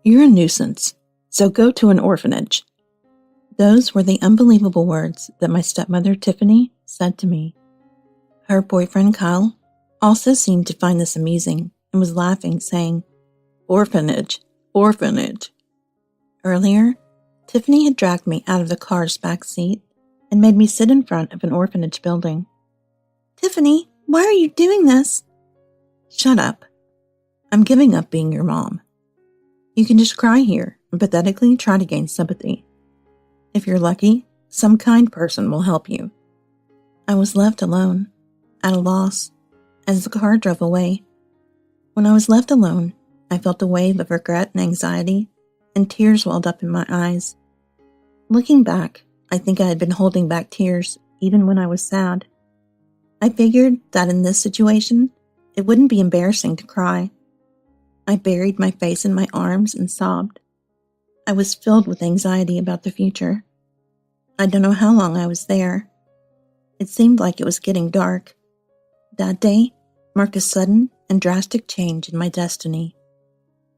You're a nuisance, so go to an orphanage. Those were the unbelievable words that my stepmother Tiffany said to me. Her boyfriend Kyle also seemed to find this amusing and was laughing, saying, "Orphanage, orphanage." Earlier, Tiffany had dragged me out of the car's back seat and made me sit in front of an orphanage building. "Tiffany, why are you doing this?" "Shut up. I'm giving up being your mom. You can just cry here and pathetically try to gain sympathy. If you're lucky, some kind person will help you." I was left alone, at a loss, as the car drove away. When I was left alone, I felt a wave of regret and anxiety, and tears welled up in my eyes. Looking back, I think I had been holding back tears even when I was sad. I figured that in this situation, it wouldn't be embarrassing to cry. I buried my face in my arms and sobbed. I was filled with anxiety about the future. I don't know how long I was there. It seemed like it was getting dark. That day marked a sudden and drastic change in my destiny.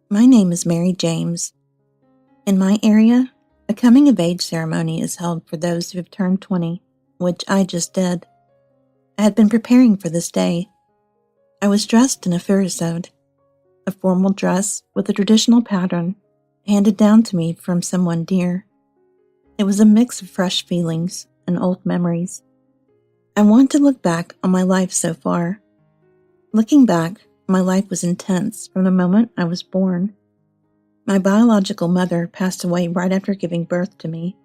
My name is Mary James. In my area, a coming-of-age ceremony is held for those who have turned 20, which I just did. I had been preparing for this day. I was dressed in a furusode, a formal dress with a traditional pattern handed down to me from someone dear. It was a mix of fresh feelings and old memories. I want to look back on my life so far. Looking back, my life was intense from the moment I was born. My biological mother passed away right after giving birth to me.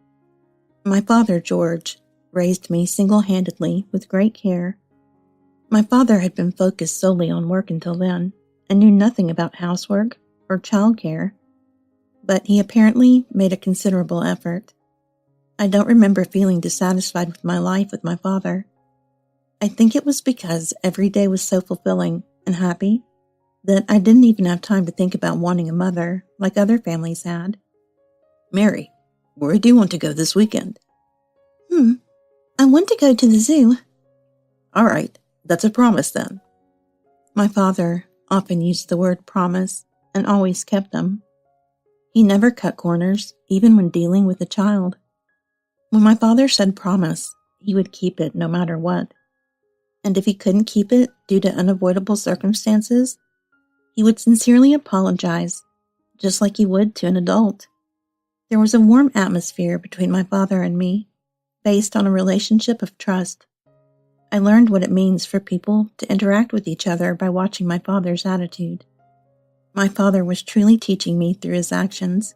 My father, George, raised me single-handedly with great care. My father had been focused solely on work until then and knew nothing about housework or childcare, but he apparently made a considerable effort. I don't remember feeling dissatisfied with my life with my father. I think it was because every day was so fulfilling and happy that I didn't even have time to think about wanting a mother like other families had. "Mary, where do you want to go this weekend?" I want to go to the zoo." "All right, that's a promise then." My father often used the word promise and always kept them. He never cut corners, even when dealing with a child. When my father said promise, he would keep it no matter what. And if he couldn't keep it due to unavoidable circumstances, he would sincerely apologize, just like he would to an adult. There was a warm atmosphere between my father and me, based on a relationship of trust. I learned what it means for people to interact with each other by watching my father's attitude. My father was truly teaching me through his actions.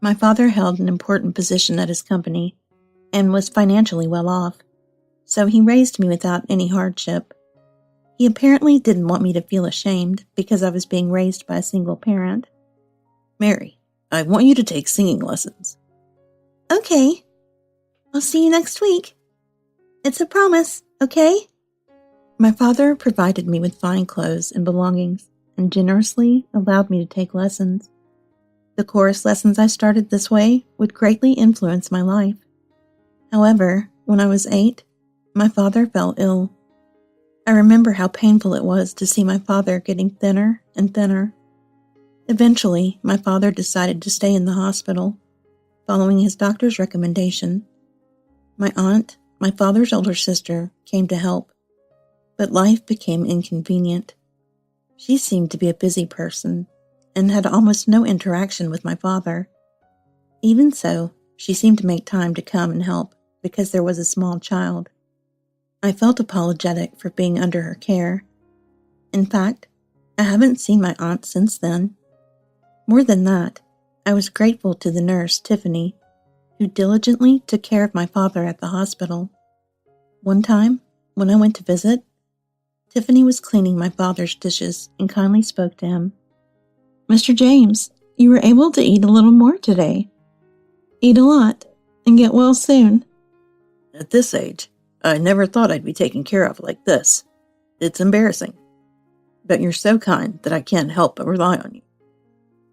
My father held an important position at his company and was financially well off, so he raised me without any hardship. He apparently didn't want me to feel ashamed because I was being raised by a single parent. "Mary, I want you to take singing lessons." "Okay. I'll see you next week. It's a promise, okay?" My father provided me with fine clothes and belongings and generously allowed me to take lessons. The chorus lessons I started this way would greatly influence my life. However, when I was 8, my father fell ill. I remember how painful it was to see my father getting thinner and thinner. Eventually, my father decided to stay in the hospital, following his doctor's recommendation. My aunt, my father's older sister, came to help, but life became inconvenient. She seemed to be a busy person and had almost no interaction with my father. Even so, she seemed to make time to come and help because there was a small child. I felt apologetic for being under her care. In fact, I haven't seen my aunt since then. More than that, I was grateful to the nurse, Tiffany, who diligently took care of my father at the hospital. One time, when I went to visit, Tiffany was cleaning my father's dishes and kindly spoke to him. "Mr. James, you were able to eat a little more today. Eat a lot and get well soon." "At this age, I never thought I'd be taken care of like this. It's embarrassing. But you're so kind that I can't help but rely on you."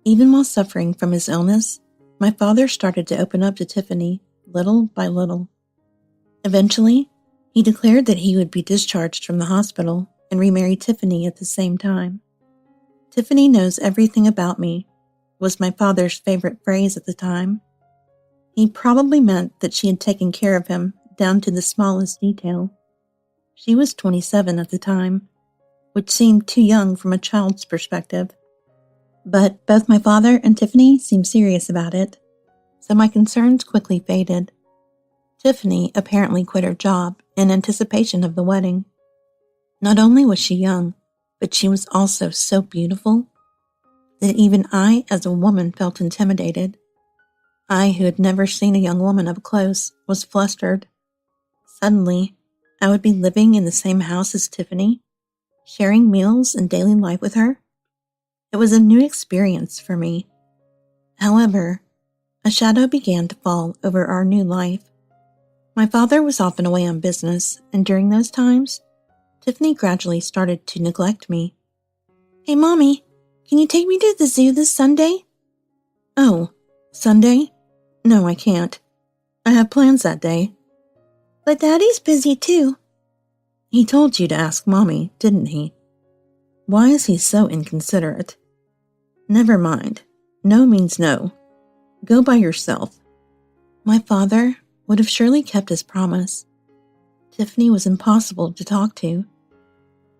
Even while suffering from his illness, my father started to open up to Tiffany little by little. Eventually, he declared that he would be discharged from the hospital and remarry Tiffany at the same time. Tiffany knows everything about me. was my father's favorite phrase at the time. He probably meant that she had taken care of him down to the smallest detail. She was 27 at the time, which seemed too young from a child's perspective. But both my father and Tiffany seemed serious about it, so my concerns quickly faded. Tiffany apparently quit her job in anticipation of the wedding. Not only was she young, but she was also so beautiful that even I, as a woman, felt intimidated. I, who had never seen a young woman up close, was flustered. Suddenly, I would be living in the same house as Tiffany, sharing meals and daily life with her. It was a new experience for me. However, a shadow began to fall over our new life. My father was often away on business, and during those times, Tiffany gradually started to neglect me. "Hey, Mommy, can you take me to the zoo this Sunday?" "Oh, Sunday? No, I can't. I have plans that day." "But Daddy's busy too." "He told you to ask Mommy, didn't he? Why is he so inconsiderate? Never mind. No means no. Go by yourself." My father would have surely kept his promise. Tiffany was impossible to talk to.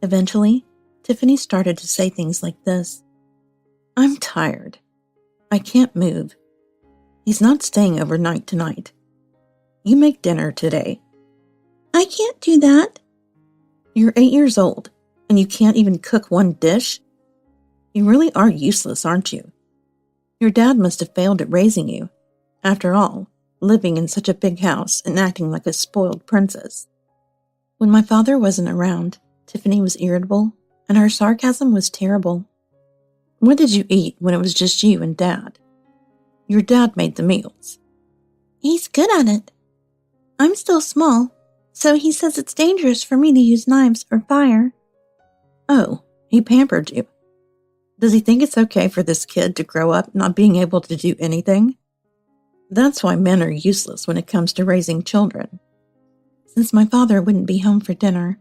Eventually, Tiffany started to say things like this: "I'm tired. I can't move. He's not staying overnight tonight. You make dinner today." "I can't do that." "You're 8 years old, and you can't even cook one dish? You really are useless, aren't you? Your dad must have failed at raising you. After all, living in such a big house and acting like a spoiled princess." When my father wasn't around, Tiffany was irritable, and her sarcasm was terrible. "What did you eat when it was just you and Dad? Your dad made the meals." "He's good at it. I'm still small, so he says it's dangerous for me to use knives or fire." "Oh, he pampered you. Does he think it's okay for this kid to grow up not being able to do anything? That's why men are useless when it comes to raising children." Since my father wouldn't be home for dinner,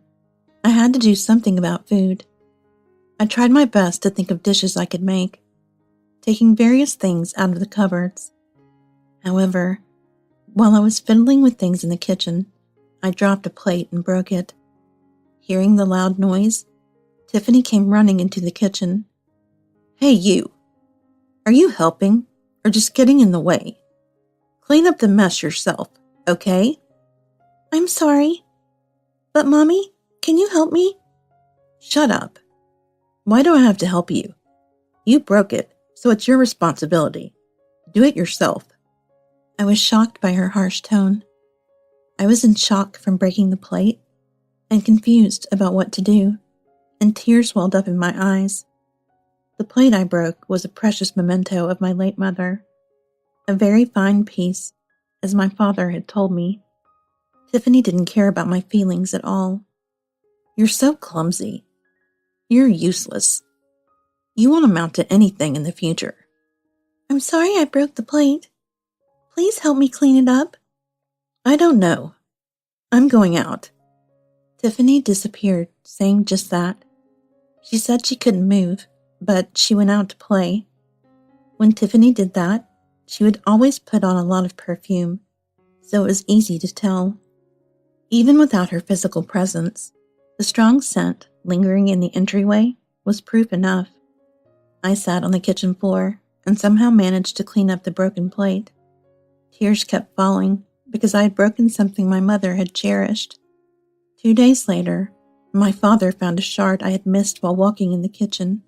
I had to do something about food. I tried my best to think of dishes I could make, taking various things out of the cupboards. However, while I was fiddling with things in the kitchen, I dropped a plate and broke it. Hearing the loud noise, Tiffany came running into the kitchen. "Hey, you! Are you helping, or just getting in the way? Clean up the mess yourself, okay?" "I'm sorry. But Mommy, can you help me?" "Shut up. Why do I have to help you? You broke it, so it's your responsibility. Do it yourself." I was shocked by her harsh tone. I was in shock from breaking the plate and confused about what to do, and tears welled up in my eyes. The plate I broke was a precious memento of my late mother, a very fine piece, as my father had told me. Tiffany didn't care about my feelings at all. "You're so clumsy. You're useless. You won't amount to anything in the future." "I'm sorry I broke the plate. Please help me clean it up." "I don't know. I'm going out." Tiffany disappeared, saying just that. She said she couldn't move, but she went out to play. When Tiffany did that, she would always put on a lot of perfume, so it was easy to tell. Even without her physical presence, the strong scent lingering in the entryway was proof enough. I sat on the kitchen floor and somehow managed to clean up the broken plate. Tears kept falling because I had broken something my mother had cherished. 2 days later, my father found a shard I had missed while walking in the kitchen.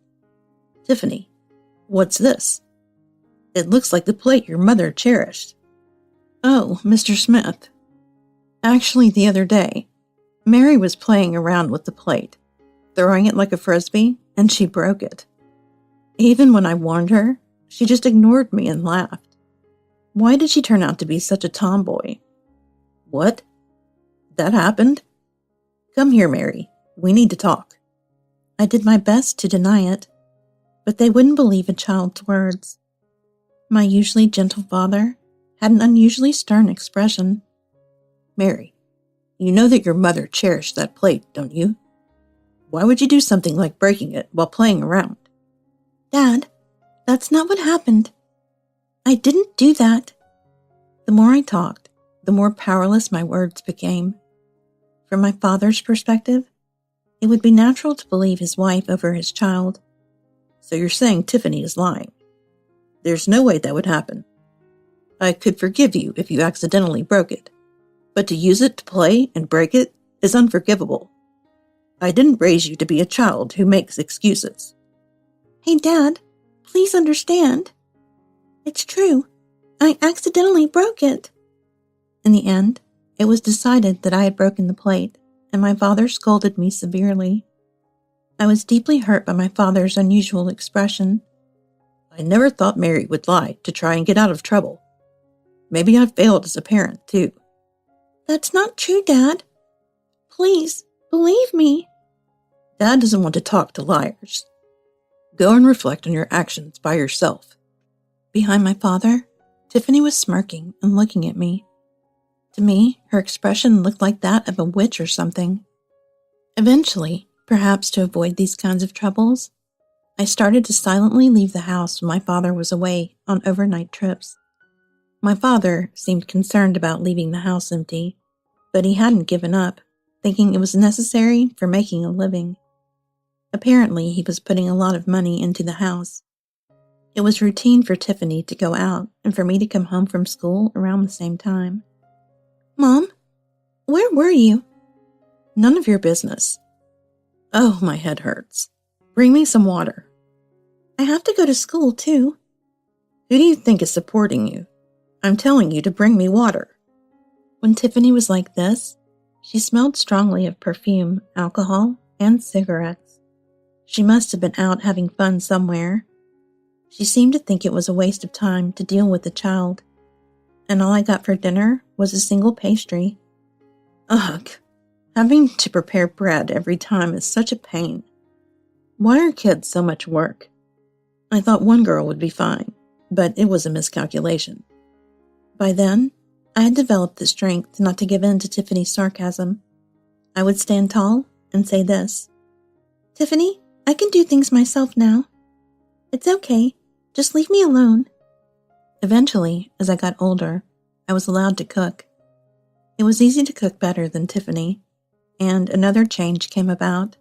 "Tiffany, what's this? It looks like the plate your mother cherished." "Oh, Mr. Smith. Actually, the other day, Mary was playing around with the plate, throwing it like a frisbee, and she broke it. Even when I warned her, she just ignored me and laughed. Why did she turn out to be such a tomboy?" "What? That happened? Come here, Mary. We need to talk." I did my best to deny it, but they wouldn't believe a child's words. My usually gentle father had an unusually stern expression. "Mary, you know that your mother cherished that plate, don't you? Why would you do something like breaking it while playing around?" "Dad, That's not what happened. I didn't do that. The more I talked, the more powerless my words became. From my father's perspective, it would be natural to believe his wife over his child. So you're saying Tiffany is lying? There's no way that would happen. I could forgive you if you accidentally broke it, but to use it to play and break it is unforgivable. I didn't raise you to be a child who makes excuses. Hey, Dad, please understand. It's true. I accidentally broke it. In the end, it was decided that I had broken the plate, and my father scolded me severely. I was deeply hurt by my father's unusual expression. I never thought Mary would lie to try and get out of trouble. Maybe I failed as a parent, too. That's not true, Dad. Please, believe me. Dad doesn't want to talk to liars. Go and reflect on your actions by yourself. Behind my father, Tiffany was smirking and looking at me. To me, her expression looked like that of a witch or something. Eventually, perhaps to avoid these kinds of troubles, I started to silently leave the house when my father was away on overnight trips. My father seemed concerned about leaving the house empty, but he hadn't given up, thinking it was necessary for making a living. Apparently, he was putting a lot of money into the house. It was routine for Tiffany to go out and for me to come home from school around the same time. Mom, where were you? None of your business. Oh, my head hurts. Bring me some water. I have to go to school, too. Who do you think is supporting you? I'm telling you to bring me water. When Tiffany was like this, she smelled strongly of perfume, alcohol, and cigarettes. She must have been out having fun somewhere. She seemed to think it was a waste of time to deal with the child, and all I got for dinner was a single pastry. Ugh, having to prepare bread every time is such a pain. Why are kids so much work? I thought one girl would be fine, but it was a miscalculation. By then, I had developed the strength not to give in to Tiffany's sarcasm. I would stand tall and say this: Tiffany, I can do things myself now. It's okay. Just leave me alone. Eventually, as I got older, I was allowed to cook. It was easy to cook better than Tiffany, and another change came about.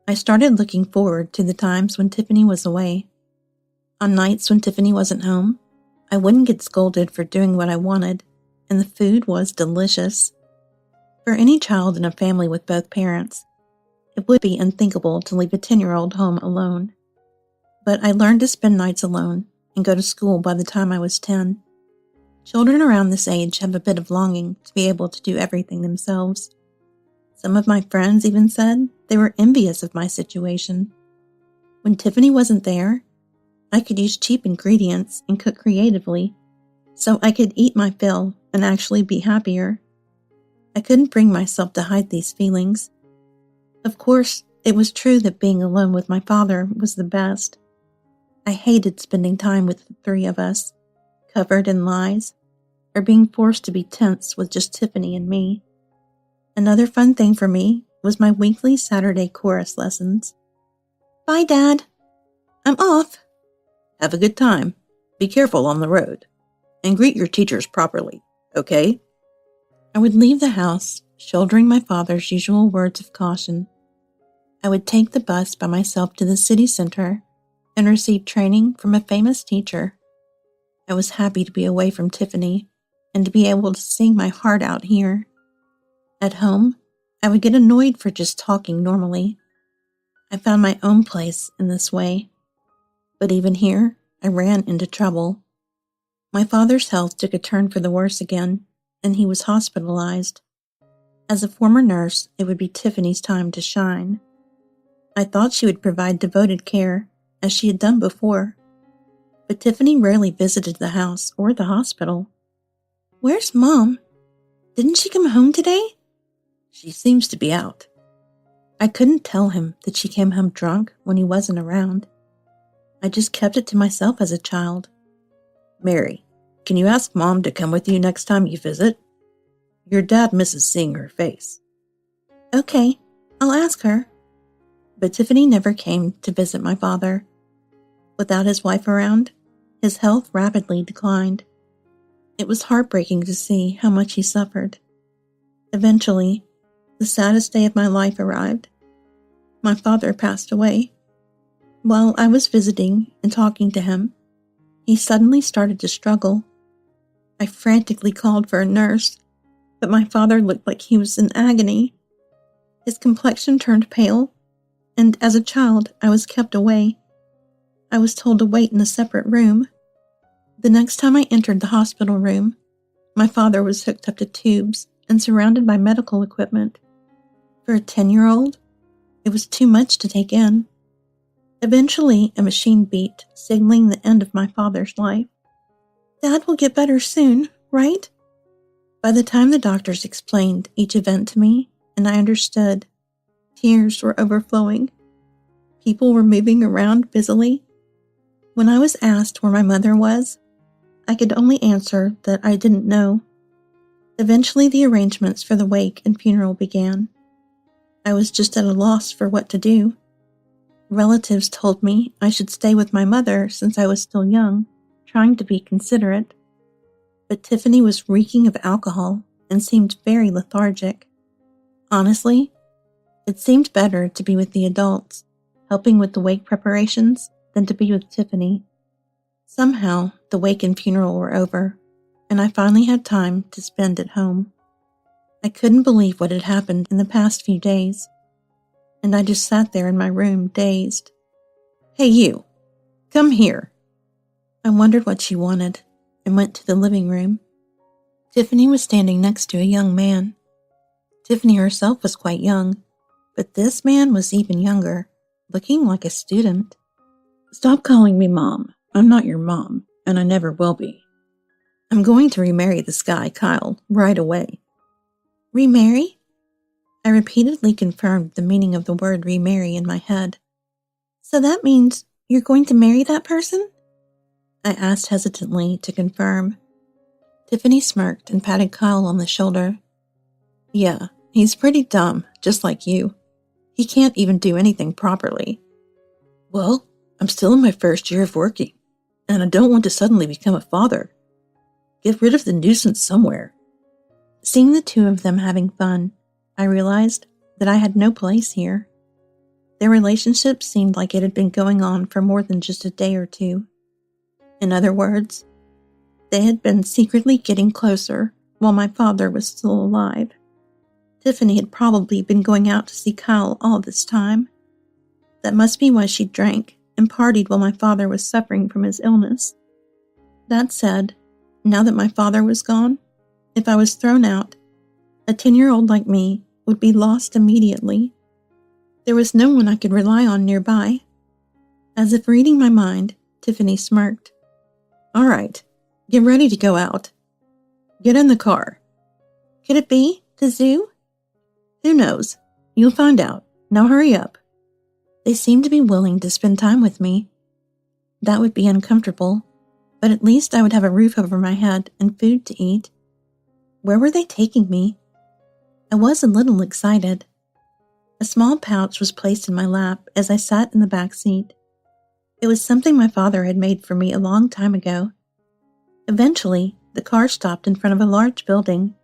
I started looking forward to the times when Tiffany was away. On nights when Tiffany wasn't home, I wouldn't get scolded for doing what I wanted, and the food was delicious. For any child in a family with both parents, it would be unthinkable to leave a 10-year-old home alone. But I learned to spend nights alone and go to school by the time I was 10. Children around this age have a bit of longing to be able to do everything themselves. Some of my friends even said they were envious of my situation. When Tiffany wasn't there, I could use cheap ingredients and cook creatively, so I could eat my fill and actually be happier. I couldn't bring myself to hide these feelings. Of course, it was true that being alone with my father was the best. I hated spending time with the three of us, covered in lies, or being forced to be tense with just Tiffany and me. Another fun thing for me was my weekly Saturday chorus lessons. Bye, Dad. I'm off. Have a good time. Be careful on the road. And greet your teachers properly, okay? I would leave the house, shouldering my father's usual words of caution. I would take the bus by myself to the city center and receive training from a famous teacher. I was happy to be away from Tiffany and to be able to sing my heart out here. At home, I would get annoyed for just talking normally. I found my own place in this way. But even here, I ran into trouble. My father's health took a turn for the worse again, and he was hospitalized. As a former nurse, it would be Tiffany's time to shine. I thought she would provide devoted care, as she had done before. But Tiffany rarely visited the house or the hospital. Where's Mom? Didn't she come home today? She seems to be out. I couldn't tell him that she came home drunk when he wasn't around. I just kept it to myself as a child. Mary, can you ask Mom to come with you next time you visit? Your dad misses seeing her face. Okay, I'll ask her. But Tiffany never came to visit my father. Without his wife around, his health rapidly declined. It was heartbreaking to see how much he suffered. Eventually, the saddest day of my life arrived. My father passed away. While I was visiting and talking to him, he suddenly started to struggle. I frantically called for a nurse, but my father looked like he was in agony. His complexion turned pale, and as a child, I was kept away. I was told to wait in a separate room. The next time I entered the hospital room, my father was hooked up to tubes and surrounded by medical equipment. For a 10-year-old, it was too much to take in. Eventually, a machine beeped, signaling the end of my father's life. "Dad will get better soon, right?" By the time the doctors explained each event to me, and I understood, tears were overflowing. People were moving around busily. When I was asked where my mother was, I could only answer that I didn't know. Eventually, the arrangements for the wake and funeral began. I was just at a loss for what to do. Relatives told me I should stay with my mother since I was still young, trying to be considerate. But Tiffany was reeking of alcohol and seemed very lethargic. Honestly, it seemed better to be with the adults, helping with the wake preparations, than to be with Tiffany. Somehow, the wake and funeral were over, and I finally had time to spend at home. I couldn't believe what had happened in the past few days, and I just sat there in my room, dazed. "Hey you, come here." I wondered what she wanted, and went to the living room. Tiffany was standing next to a young man. Tiffany herself was quite young, but this man was even younger, looking like a student. "Stop calling me Mom. I'm not your mom, and I never will be. I'm going to remarry this guy, Kyle, right away." "Remarry?" I repeatedly confirmed the meaning of the word remarry in my head. "So that means you're going to marry that person?" I asked hesitantly to confirm. Tiffany smirked and patted Kyle on the shoulder. "Yeah, he's pretty dumb, just like you. He can't even do anything properly." "Well, I'm still in my first year of working, and I don't want to suddenly become a father. Get rid of the nuisance somewhere." Seeing the two of them having fun, I realized that I had no place here. Their relationship seemed like it had been going on for more than just a day or two. In other words, they had been secretly getting closer while my father was still alive. Tiffany had probably been going out to see Kyle all this time. That must be why she drank and partied while my father was suffering from his illness. That said, now that my father was gone, if I was thrown out, a 10-year-old like me would be lost immediately. There was no one I could rely on nearby. As if reading my mind, Tiffany smirked. "All right, get ready to go out. Get in the car." "Could it be the zoo?" "Who knows? You'll find out. Now hurry up." They seemed to be willing to spend time with me. That would be uncomfortable, but at least I would have a roof over my head and food to eat. Where were they taking me? I was a little excited. A small pouch was placed in my lap as I sat in the back seat. It was something my father had made for me a long time ago. Eventually, the car stopped in front of a large building.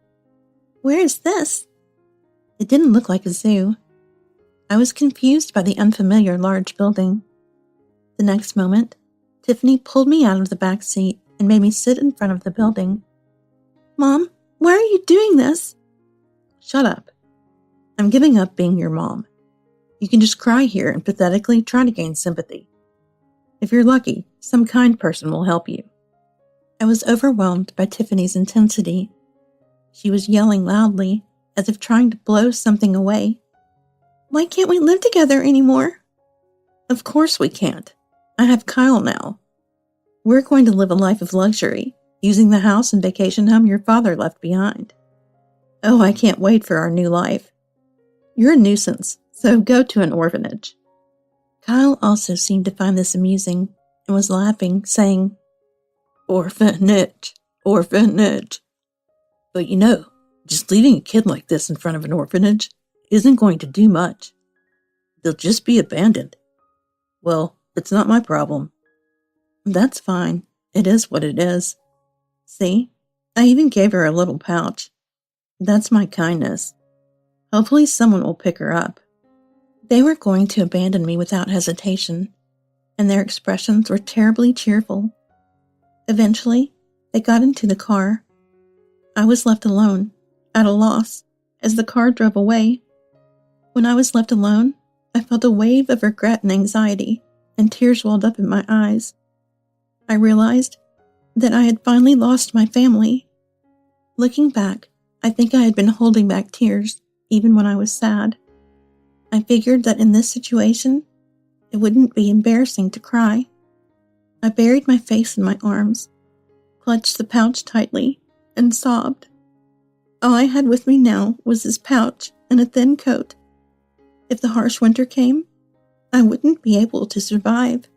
"Where is this?" It didn't look like a zoo. I was confused by the unfamiliar large building. The next moment, Tiffany pulled me out of the back seat and made me sit in front of the building. "Mom, why are you doing this?" "Shut up. I'm giving up being your mom. You can just cry here and pathetically try to gain sympathy. If you're lucky, some kind person will help you." I was overwhelmed by Tiffany's intensity. She was yelling loudly, as if trying to blow something away. "Why can't we live together anymore?" "Of course we can't. I have Kyle now. We're going to live a life of luxury, using the house and vacation home your father left behind. Oh, I can't wait for our new life. You're a nuisance, so go to an orphanage." Kyle also seemed to find this amusing and was laughing, saying, "Orphanage, orphanage." But you know, just leaving a kid like this in front of an orphanage isn't going to do much. They'll just be abandoned. Well, it's not my problem. That's fine. It is what it is. See, I even gave her a little pouch. That's my kindness. Hopefully someone will pick her up. They were going to abandon me without hesitation, and their expressions were terribly cheerful. Eventually, they got into the car. I was left alone, at a loss, as the car drove away. When I was left alone, I felt a wave of regret and anxiety, and tears welled up in my eyes. I realized that I had finally lost my family. Looking back, I think I had been holding back tears, even when I was sad. I figured that in this situation, it wouldn't be embarrassing to cry. I buried my face in my arms, clutched the pouch tightly, and sobbed. All I had with me now was this pouch and a thin coat. If the harsh winter came, I wouldn't be able to survive.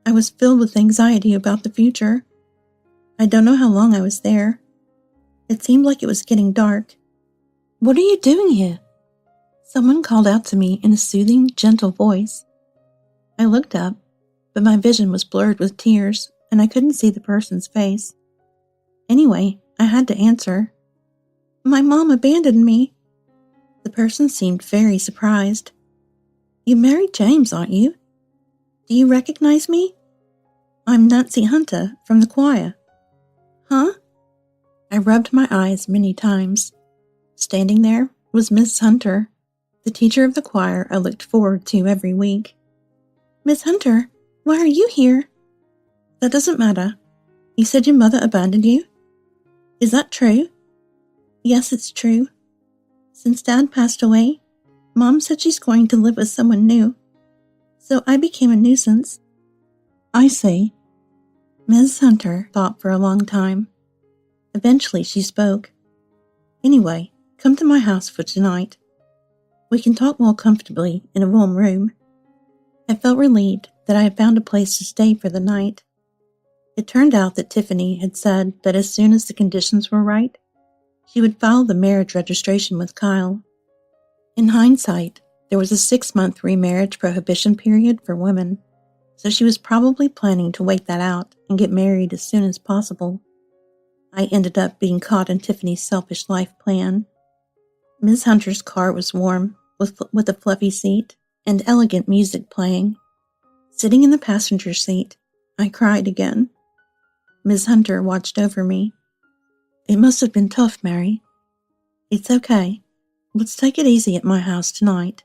I was filled with anxiety about the future. I don't know how long I was there. It seemed like it was getting dark. "What are you doing here?" Someone called out to me in a soothing, gentle voice. I looked up, but my vision was blurred with tears, and I couldn't see the person's face. Anyway, I had to answer. "My mom abandoned me." The person seemed very surprised. "You married James, aren't you? Do you recognize me? I'm Nancy Hunter from the choir." "Huh?" I rubbed my eyes many times. Standing there was Miss Hunter, the teacher of the choir I looked forward to every week. "Miss Hunter, why are you here?" "That doesn't matter. You said your mother abandoned you? Is that true?" "Yes, it's true. Since Dad passed away, Mom said she's going to live with someone new. So I became a nuisance." "I see." Ms. Hunter thought for a long time. Eventually she spoke. "Anyway, come to my house for tonight. We can talk more comfortably in a warm room." I felt relieved that I had found a place to stay for the night. It turned out that Tiffany had said that as soon as the conditions were right, she would file the marriage registration with Kyle. In hindsight, there was a 6-month remarriage prohibition period for women, so she was probably planning to wait that out and get married as soon as possible. I ended up being caught in Tiffany's selfish life plan. Ms. Hunter's car was warm, with a fluffy seat and elegant music playing. Sitting in the passenger seat, I cried again. Ms. Hunter watched over me. "It must have been tough, Mary." "It's okay. Let's take it easy at my house tonight."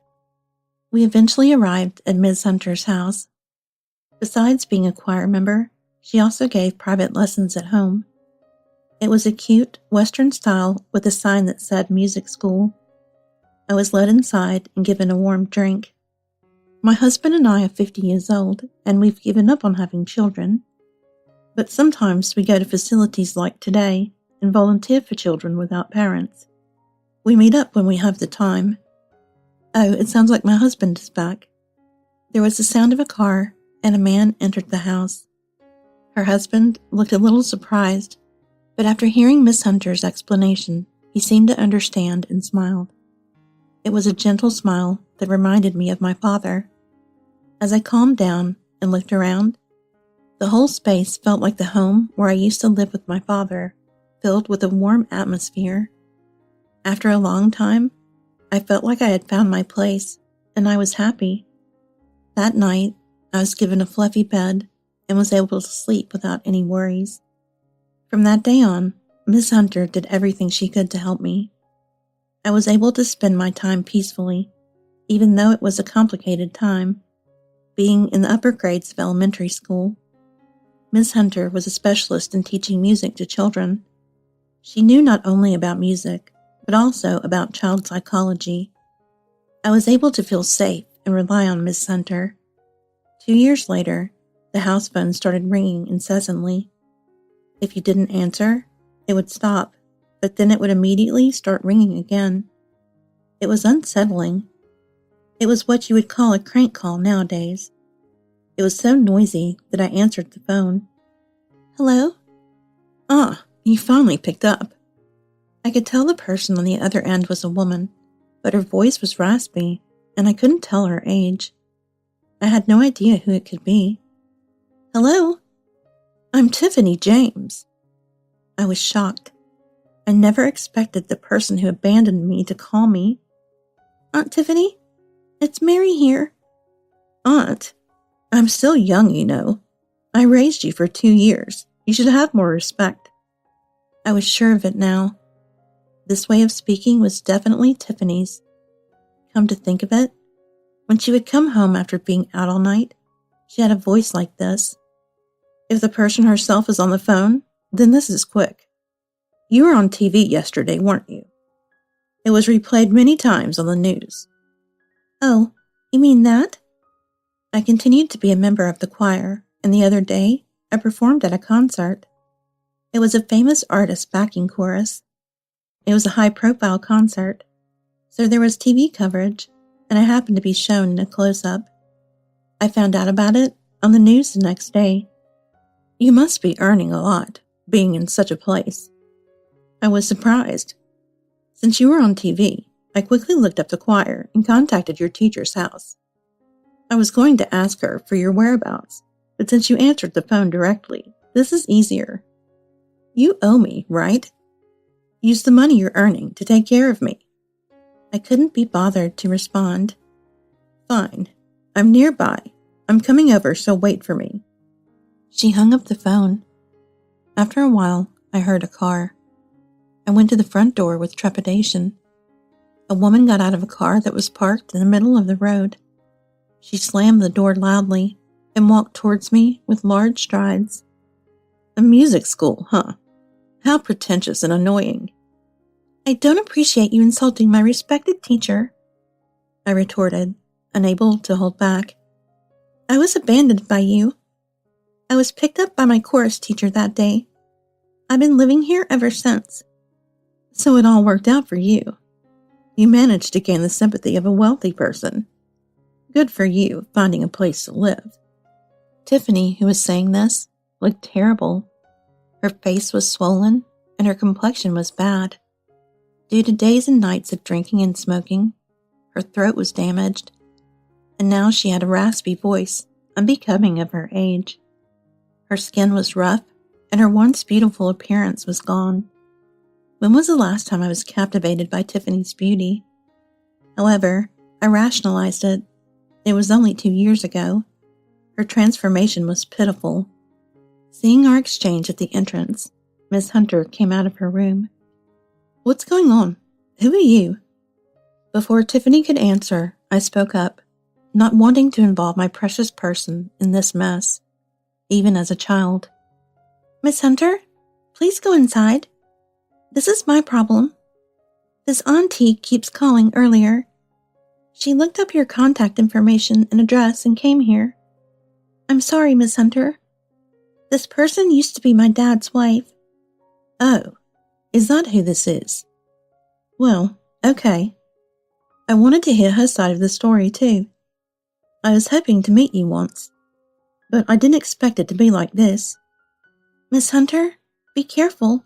We eventually arrived at Ms. Hunter's house. Besides being a choir member, she also gave private lessons at home. It was a cute, Western style with a sign that said music school. I was led inside and given a warm drink. My husband and I are 50 years old, and we've given up on having children. But sometimes we go to facilities like today and volunteer for children without parents. We meet up when we have the time. Oh, it sounds like my husband is back. There was the sound of a car, and a man entered the house. Her husband looked a little surprised, but after hearing Miss Hunter's explanation, he seemed to understand and smiled. It was a gentle smile that reminded me of my father. As I calmed down and looked around, the whole space felt like the home where I used to live with my father, filled with a warm atmosphere. After a long time, I felt like I had found my place, and I was happy. That night, I was given a fluffy bed and was able to sleep without any worries. From that day on, Miss Hunter did everything she could to help me. I was able to spend my time peacefully, even though it was a complicated time, being in the upper grades of elementary school. Miss Hunter was a specialist in teaching music to children. She knew not only about music, but also about child psychology. I was able to feel safe and rely on Miss Hunter. 2 years later, the house phone started ringing incessantly. If you didn't answer, it would stop, but then it would immediately start ringing again. It was unsettling. It was what you would call a crank call nowadays. It was so noisy that I answered the phone. "Hello?" "Ah, you finally picked up." I could tell the person on the other end was a woman, but her voice was raspy, and I couldn't tell her age. I had no idea who it could be. "Hello? I'm Tiffany James. I was shocked. I never expected the person who abandoned me to call me. Aunt Tiffany, it's Mary here. Aunt, I'm still young, you know. I raised you for 2 years. You should have more respect. I was sure of it now. This way of speaking was definitely Tiffany's. Come to think of it, when she would come home after being out all night, she had a voice like this. If the person herself is on the phone, then this is quick. You were on TV yesterday, weren't you? It was replayed many times on the news. Oh, you mean that? I continued to be a member of the choir, and the other day, I performed at a concert. It was a famous artist backing chorus. It was a high-profile concert, so there was TV coverage, and I happened to be shown in a close-up. I found out about it on the news the next day. You must be earning a lot, being in such a place. I was surprised. Since you were on TV, I quickly looked up the choir and contacted your teacher's house. I was going to ask her for your whereabouts, but since you answered the phone directly, this is easier. You owe me, right? Use the money you're earning to take care of me. I couldn't be bothered to respond. Fine. I'm nearby. I'm coming over, so wait for me. She hung up the phone. After a while, I heard a car. I went to the front door with trepidation. A woman got out of a car that was parked in the middle of the road. She slammed the door loudly and walked towards me with large strides. A music school, huh? How pretentious and annoying. I don't appreciate you insulting my respected teacher, I retorted, unable to hold back. I was abandoned by you. I was picked up by my chorus teacher that day. I've been living here ever since. So it all worked out for you. You managed to gain the sympathy of a wealthy person. Good for you, finding a place to live. Tiffany, who was saying this, looked terrible. Her face was swollen, and her complexion was bad. Due to days and nights of drinking and smoking, her throat was damaged, and now she had a raspy voice, unbecoming of her age. Her skin was rough, and her once beautiful appearance was gone. When was the last time I was captivated by Tiffany's beauty? However, I rationalized it. It was only 2 years ago. Her transformation was pitiful. Seeing our exchange at the entrance, Miss Hunter came out of her room. What's going on? Who are you? Before Tiffany could answer, I spoke up, not wanting to involve my precious person in this mess, even as a child. Miss Hunter, please go inside. This is my problem. This auntie keeps calling earlier. She looked up your contact information and address and came here. I'm sorry, Miss Hunter. This person used to be my dad's wife. Oh, is that who this is? Well, okay. I wanted to hear her side of the story too. I was hoping to meet you once, but I didn't expect it to be like this. Miss Hunter, be careful.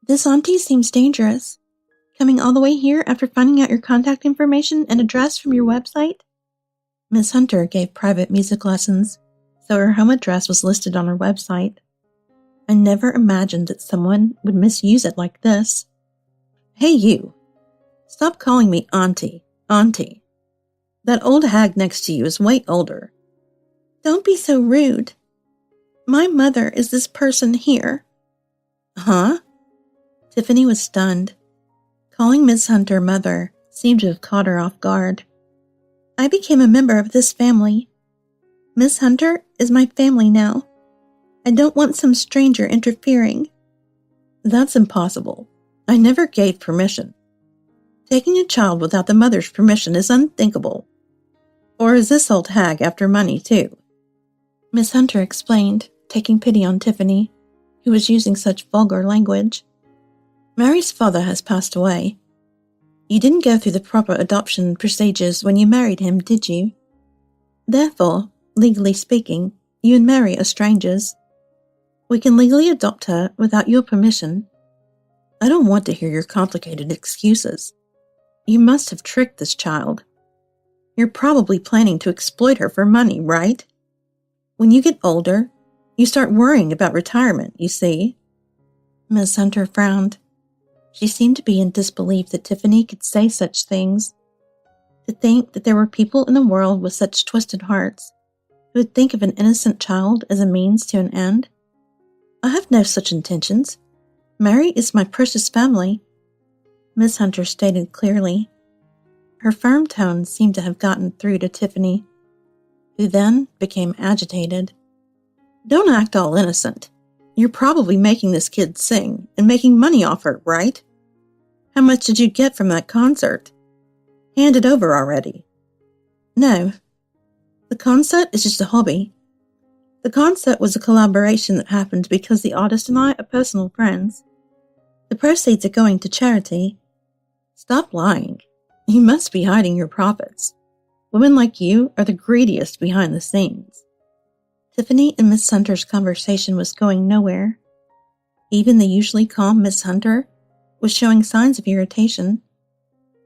This auntie seems dangerous. Coming all the way here after finding out your contact information and address from your website? Miss Hunter gave private music lessons, so her home address was listed on her website. I never imagined that someone would misuse it like this. Hey you, stop calling me auntie. That old hag next to you is way older. Don't be so rude. My mother is this person here. Huh? Tiffany was stunned. Calling Miss Hunter mother seemed to have caught her off guard. I became a member of this family. Miss Hunter is my family now. I don't want some stranger interfering. That's impossible. I never gave permission. Taking a child without the mother's permission is unthinkable. Or is this old hag after money too? Miss Hunter explained, taking pity on Tiffany, who was using such vulgar language. Mary's father has passed away. You didn't go through the proper adoption procedures when you married him, did you? Therefore, legally speaking, you and Mary are strangers. We can legally adopt her without your permission. I don't want to hear your complicated excuses. You must have tricked this child. You're probably planning to exploit her for money, right? When you get older, You start worrying about retirement, you see. Miss Hunter frowned. She seemed to be in disbelief that Tiffany could say such things. To think that there were people in the world with such twisted hearts who would think of an innocent child as a means to an end. I have no such intentions. Mary is my precious family, Miss Hunter stated clearly. Her firm tone seemed to have gotten through to Tiffany, who then became agitated. Don't act all innocent. You're probably making this kid sing and making money off her, right? How much did you get from that concert? Hand it over already. No. The concert is just a hobby. The concert was a collaboration that happened because the artist and I are personal friends. The proceeds are going to charity. Stop lying. You must be hiding your profits. Women like you are the greediest behind the scenes. Tiffany and Miss Hunter's conversation was going nowhere. Even the usually calm Miss Hunter was showing signs of irritation.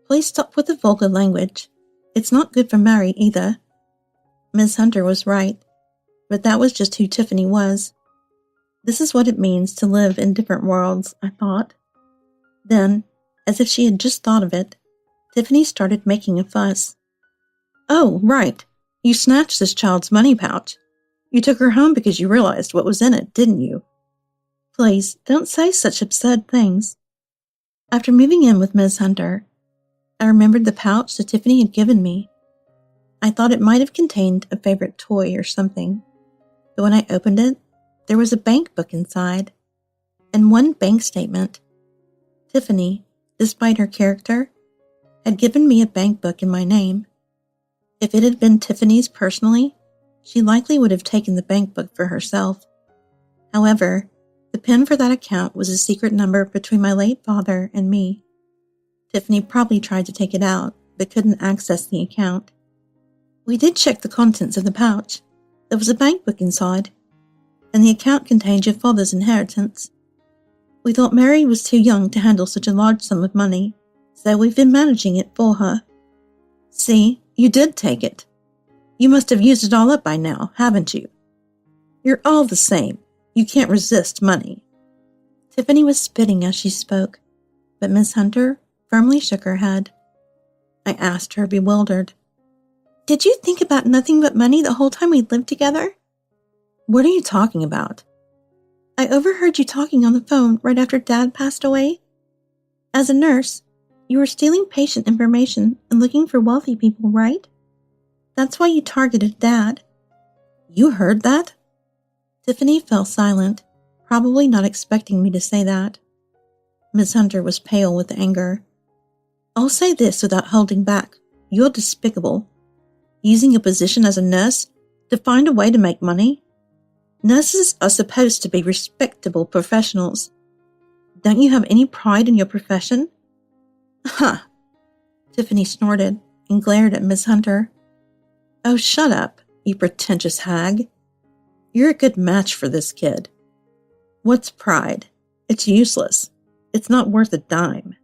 Please stop with the vulgar language. It's not good for Mary either. Miss Hunter was right, but that was just who Tiffany was. This is what it means to live in different worlds, I thought. Then, as if she had just thought of it, Tiffany started making a fuss. Oh, right. You snatched this child's money pouch. You took her home because you realized what was in it, didn't you? Please, don't say such absurd things. After moving in with Miss Hunter, I remembered the pouch that Tiffany had given me. I thought it might have contained a favorite toy or something, but when I opened it, there was a bank book inside, and one bank statement. Tiffany, despite her character, had given me a bank book in my name. If it had been Tiffany's personally, she likely would have taken the bank book for herself. However, the PIN for that account was a secret number between my late father and me. Tiffany probably tried to take it out, but couldn't access the account. We did check the contents of the pouch. There was a bank book inside, and the account contained your father's inheritance. We thought Mary was too young to handle such a large sum of money, so we've been managing it for her. See, you did take it. You must have used it all up by now, haven't you? You're all the same. You can't resist money. Tiffany was spitting as she spoke, but Miss Hunter firmly shook her head. I asked her, bewildered, "Did you think about nothing but money the whole time we lived together?" What are you talking about? I overheard you talking on the phone right after Dad passed away. As a nurse, you were stealing patient information and looking for wealthy people, right? That's why you targeted Dad. You heard that? Tiffany fell silent, probably not expecting me to say that. Miss Hunter was pale with anger. I'll say this without holding back. You're despicable. Using your position as a nurse to find a way to make money? Nurses are supposed to be respectable professionals. Don't you have any pride in your profession? Huh. Tiffany snorted and glared at Miss Hunter. Oh, shut up, you pretentious hag. You're a good match for this kid. What's pride? It's useless. It's not worth a dime.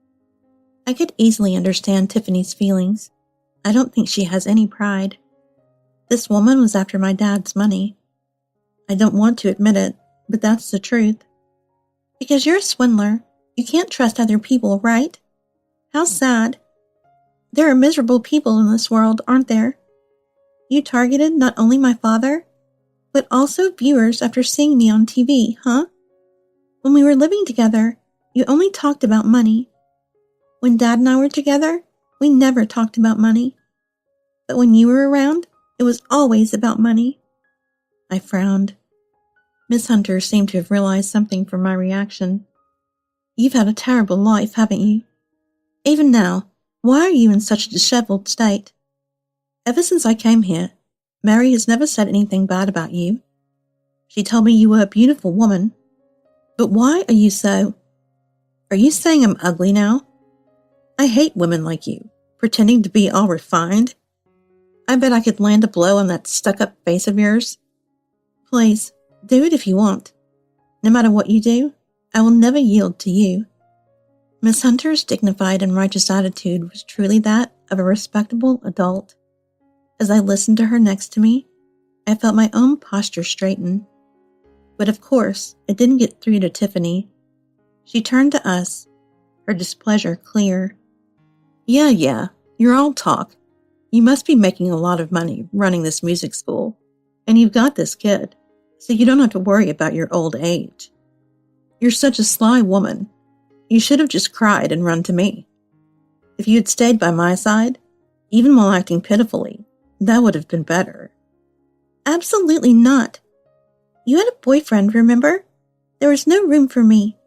I could easily understand Tiffany's feelings. I don't think she has any pride. This woman was after my dad's money. I don't want to admit it, but that's the truth. Because you're a swindler, you can't trust other people, right? How sad. There are miserable people in this world, aren't there? You targeted not only my father, but also viewers after seeing me on TV, huh? When we were living together, you only talked about money. When Dad and I were together, we never talked about money. But when you were around, it was always about money. I frowned. Miss Hunter seemed to have realized something from my reaction. You've had a terrible life, haven't you? Even now, why are you in such a disheveled state? Ever since I came here, Mary has never said anything bad about you. She told me you were a beautiful woman. But why are you so... Are you saying I'm ugly now? I hate women like you, pretending to be all refined. I bet I could land a blow on that stuck-up face of yours. Please, do it if you want. No matter what you do, I will never yield to you. Miss Hunter's dignified and righteous attitude was truly that of a respectable adult. As I listened to her next to me, I felt my own posture straighten. But of course, it didn't get through to Tiffany. She turned to us, her displeasure clear. Yeah, you're all talk. You must be making a lot of money running this music school, and you've got this kid, so you don't have to worry about your old age. You're such a sly woman. You should have just cried and run to me. If you had stayed by my side, even while acting pitifully, that would have been better. Absolutely not. You had a boyfriend, remember? There was no room for me.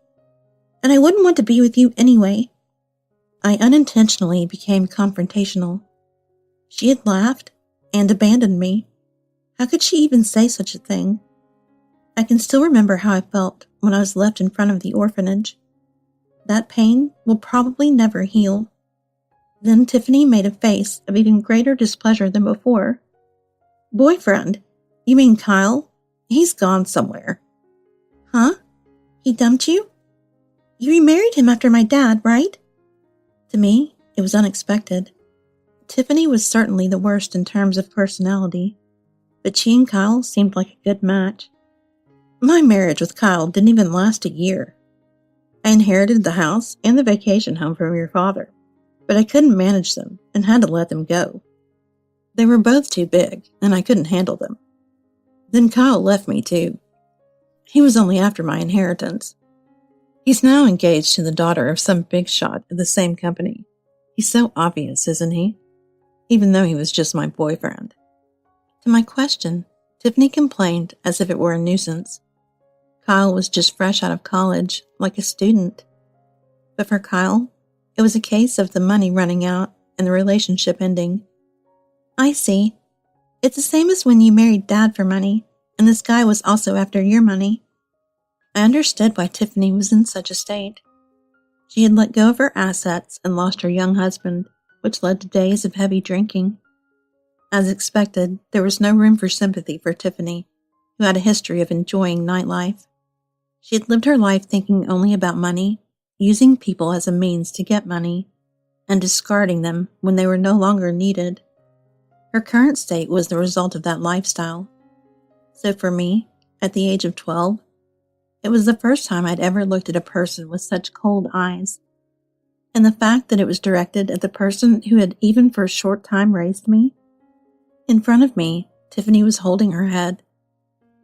And I wouldn't want to be with you anyway. I unintentionally became confrontational. She had laughed and abandoned me. How could she even say such a thing? I can still remember how I felt when I was left in front of the orphanage. That pain will probably never heal. Then Tiffany made a face of even greater displeasure than before. Boyfriend? You mean Kyle? He's gone somewhere. Huh? He dumped you? You remarried him after my dad, right? To me, it was unexpected. Tiffany was certainly the worst in terms of personality, but she and Kyle seemed like a good match. My marriage with Kyle didn't even last a year. I inherited the house and the vacation home from your father, but I couldn't manage them and had to let them go. They were both too big, and I couldn't handle them. Then Kyle left me too. He was only after my inheritance. He's now engaged to the daughter of some big shot at the same company. He's so obvious, isn't he? Even though he was just my boyfriend. To my question, Tiffany complained as if it were a nuisance. Kyle was just fresh out of college, like a student. But for Kyle, it was a case of the money running out and the relationship ending. I see. It's the same as when you married Dad for money, and this guy was also after your money. I understood why Tiffany was in such a state. She had let go of her assets and lost her young husband, which led to days of heavy drinking. As expected, there was no room for sympathy for Tiffany, who had a history of enjoying nightlife. She had lived her life thinking only about money, using people as a means to get money, and discarding them when they were no longer needed. Her current state was the result of that lifestyle. So for me, at the age of 12, it was the first time I'd ever looked at a person with such cold eyes. And the fact that it was directed at the person who had even for a short time raised me. In front of me, Tiffany was holding her head,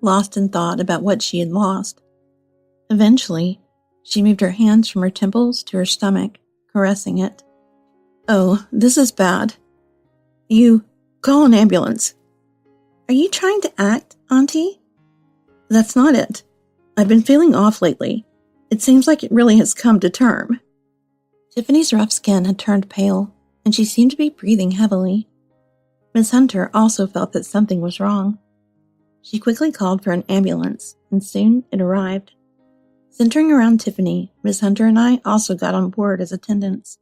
lost in thought about what she had lost. Eventually, she moved her hands from her temples to her stomach, caressing it. Oh, this is bad. You, call an ambulance. Are you trying to act, Auntie? That's not it. I've been feeling off lately. It seems like it really has come to term. Tiffany's rough skin had turned pale, and she seemed to be breathing heavily. Miss Hunter also felt that something was wrong. She quickly called for an ambulance, and soon it arrived. Centering around Tiffany, Miss Hunter and I also got on board as attendants.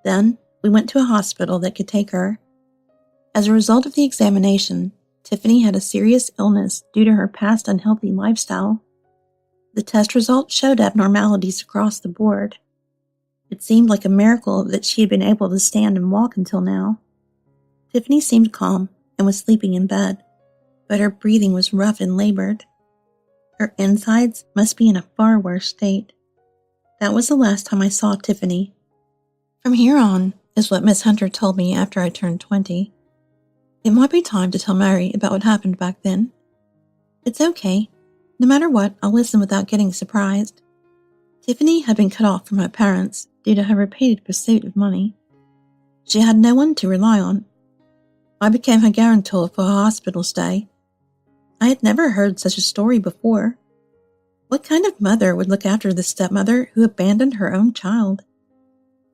Then, we went to a hospital that could take her. As a result of the examination, Tiffany had a serious illness due to her past unhealthy lifestyle. The test results showed abnormalities across the board. It seemed like a miracle that she had been able to stand and walk until now. Tiffany seemed calm and was sleeping in bed, but her breathing was rough and labored. Her insides must be in a far worse state. That was the last time I saw Tiffany. From here on, is what Miss Hunter told me after I turned 20. It might be time to tell Mary about what happened back then. It's okay. No matter what, I'll listen without getting surprised. Tiffany had been cut off from her parents due to her repeated pursuit of money. She had no one to rely on. I became her guarantor for her hospital stay. I had never heard such a story before. What kind of mother would look after the stepmother who abandoned her own child?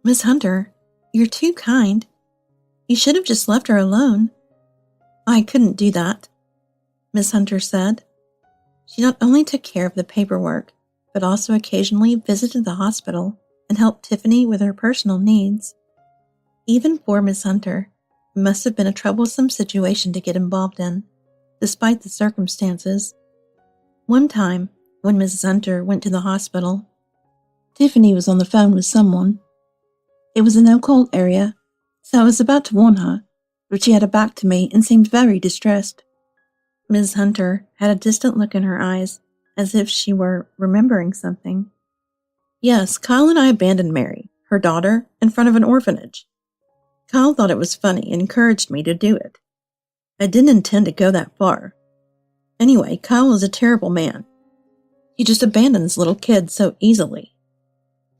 Miss Hunter, you're too kind. You should have just left her alone. I couldn't do that, Miss Hunter said. She not only took care of the paperwork, but also occasionally visited the hospital and helped Tiffany with her personal needs. Even for Miss Hunter, it must have been a troublesome situation to get involved in, despite the circumstances. One time, when Mrs. Hunter went to the hospital, Tiffany was on the phone with someone. It was a no-call area, so I was about to warn her, but she had her back to me and seemed very distressed. Ms. Hunter had a distant look in her eyes as if she were remembering something. Yes, Kyle and I abandoned Mary, her daughter, in front of an orphanage. Kyle thought it was funny and encouraged me to do it. I didn't intend to go that far. Anyway, Kyle is a terrible man. He just abandons little kids so easily.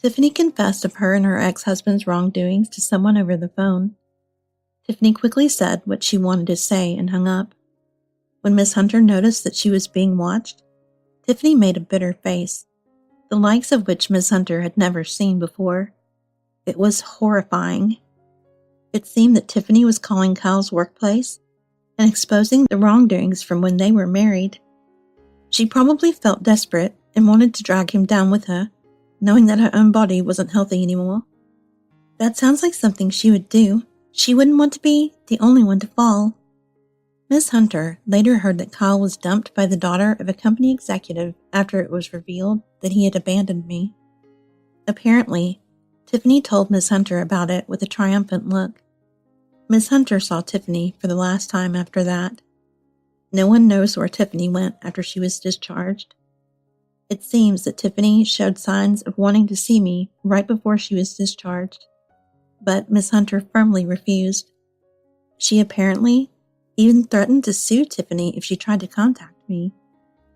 Tiffany confessed of her and her ex-husband's wrongdoings to someone over the phone. Tiffany quickly said what she wanted to say and hung up. When Miss Hunter noticed that she was being watched, Tiffany made a bitter face, the likes of which Miss Hunter had never seen before. It was horrifying. It seemed that Tiffany was calling Kyle's workplace and exposing the wrongdoings from when they were married. She probably felt desperate and wanted to drag him down with her, knowing that her own body wasn't healthy anymore. That sounds like something she would do. She wouldn't want to be the only one to fall. Miss Hunter later heard that Kyle was dumped by the daughter of a company executive after it was revealed that he had abandoned me. Apparently, Tiffany told Miss Hunter about it with a triumphant look. Miss Hunter saw Tiffany for the last time after that. No one knows where Tiffany went after she was discharged. It seems that Tiffany showed signs of wanting to see me right before she was discharged, but Miss Hunter firmly refused. She apparently even threatened to sue Tiffany if she tried to contact me,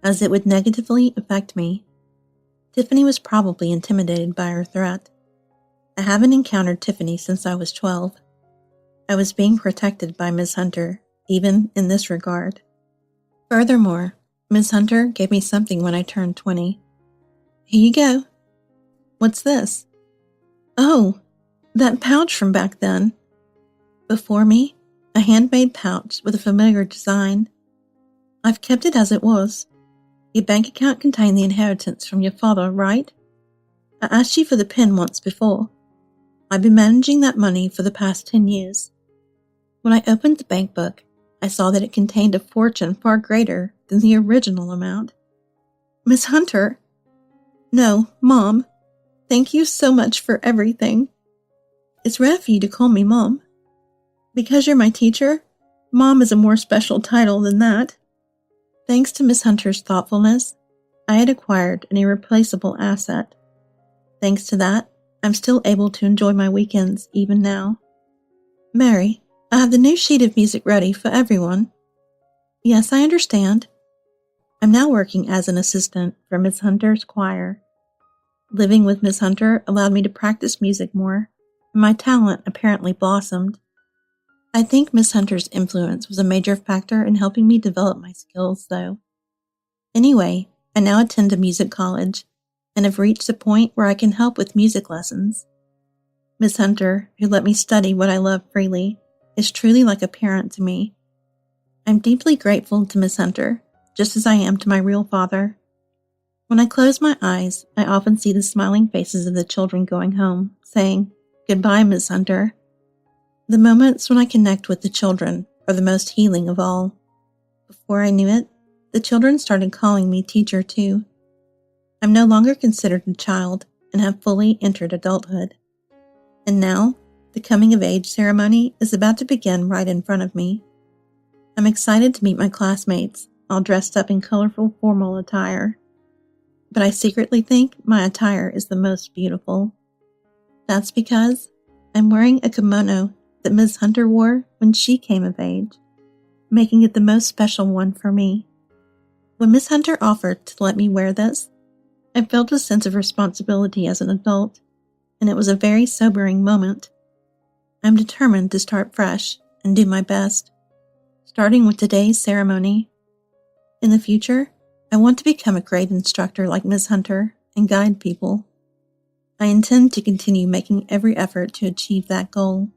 as it would negatively affect me. Tiffany was probably intimidated by her threat. I haven't encountered Tiffany since I was 12. I was being protected by Miss Hunter, even in this regard. Furthermore, Miss Hunter gave me something when I turned 20. Here you go. What's this? Oh, that pouch from back then. Before me, a handmade pouch with a familiar design. I've kept it as it was. Your bank account contained the inheritance from your father, right? I asked you for the PIN once before. I've been managing that money for the past 10 years. When I opened the bank book, I saw that it contained a fortune far greater than the original amount. Miss Hunter? No, Mom. Thank you so much for everything. It's rare for you to call me Mom. Because you're my teacher, Mom is a more special title than that. Thanks to Miss Hunter's thoughtfulness, I had acquired an irreplaceable asset. Thanks to that, I'm still able to enjoy my weekends even now. Mary, I have the new sheet of music ready for everyone. Yes, I understand. I'm now working as an assistant for Miss Hunter's choir. Living with Miss Hunter allowed me to practice music more, and my talent apparently blossomed. I think Miss Hunter's influence was a major factor in helping me develop my skills, though. Anyway, I now attend a music college, and have reached a point where I can help with music lessons. Miss Hunter, who let me study what I love freely, is truly like a parent to me. I'm deeply grateful to Miss Hunter, just as I am to my real father. When I close my eyes, I often see the smiling faces of the children going home, saying, "Goodbye, Miss Hunter." The moments when I connect with the children are the most healing of all. Before I knew it, the children started calling me teacher too. I'm no longer considered a child and have fully entered adulthood. And now, the coming of age ceremony is about to begin right in front of me. I'm excited to meet my classmates, all dressed up in colorful formal attire. But I secretly think my attire is the most beautiful. That's because I'm wearing a kimono that Ms. Hunter wore when she came of age, making it the most special one for me. When Miss Hunter offered to let me wear this, I felt a sense of responsibility as an adult, and it was a very sobering moment. I'm determined to start fresh and do my best, starting with today's ceremony. In the future, I want to become a great instructor like Miss Hunter and guide people. I intend to continue making every effort to achieve that goal.